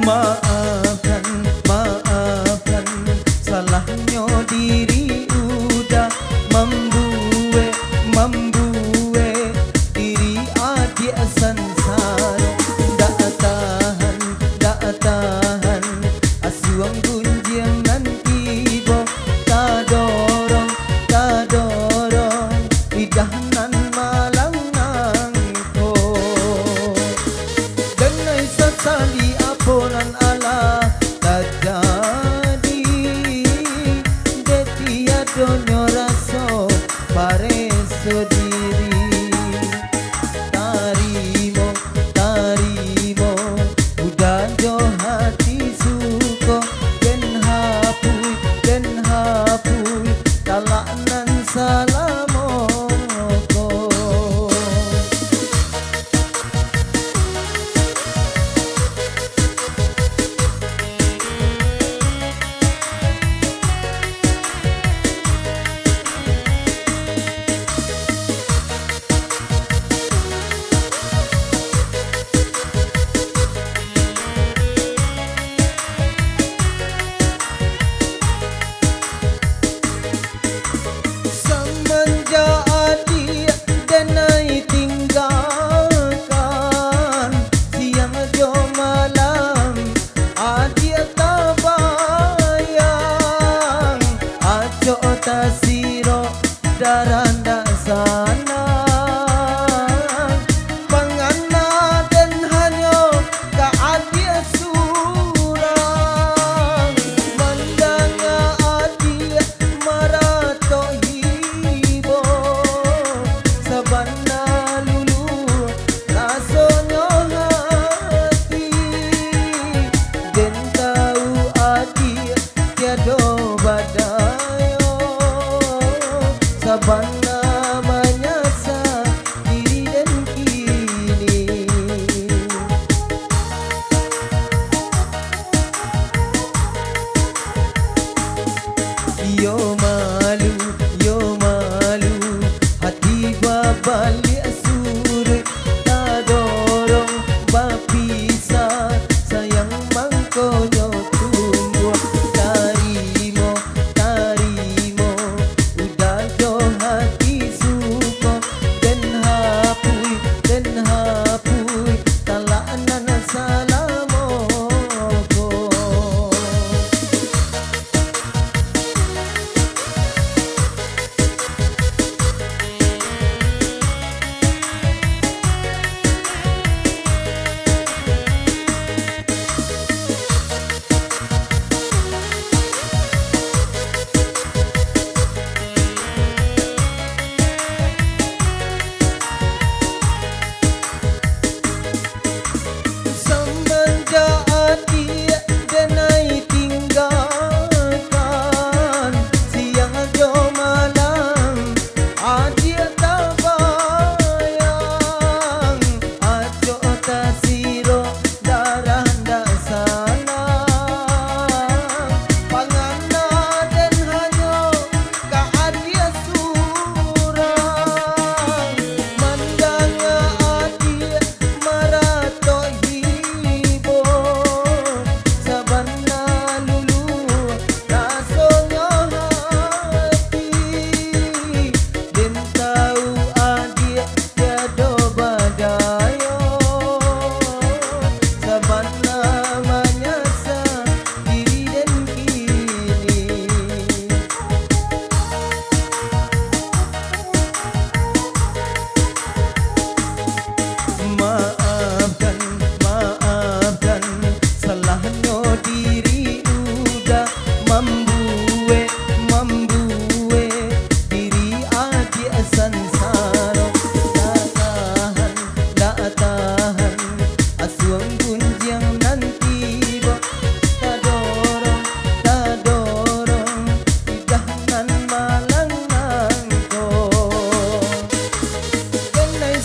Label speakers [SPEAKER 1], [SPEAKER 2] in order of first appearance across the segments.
[SPEAKER 1] Maafkan, maafkan, salahnya diri udah membuat diri adik sansara. Tak tahan, asuang gunjang nanti bo. Tak dorong, lidah nan malang nangko. Denai sasali apunan Allah tak jadi. Detia donyo raso pare sendiri. Tarimo, udah jo hati suko. Den hapui, talak nan salamoko. Tasiro daranda sana pangana dan hanyo kaadia surang mandanga adia marato hibo sabana lulu rasonyo hati den tau adia tiado badai sabana menyasa diri dan kini. Yo malu, hati babali asur. Tak dorong bapisa, sayang mangkonyo tumbuh. Tarimo, udah jo hati suko. Den hapui, talak nan salamoko.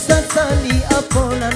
[SPEAKER 1] Sasali aponan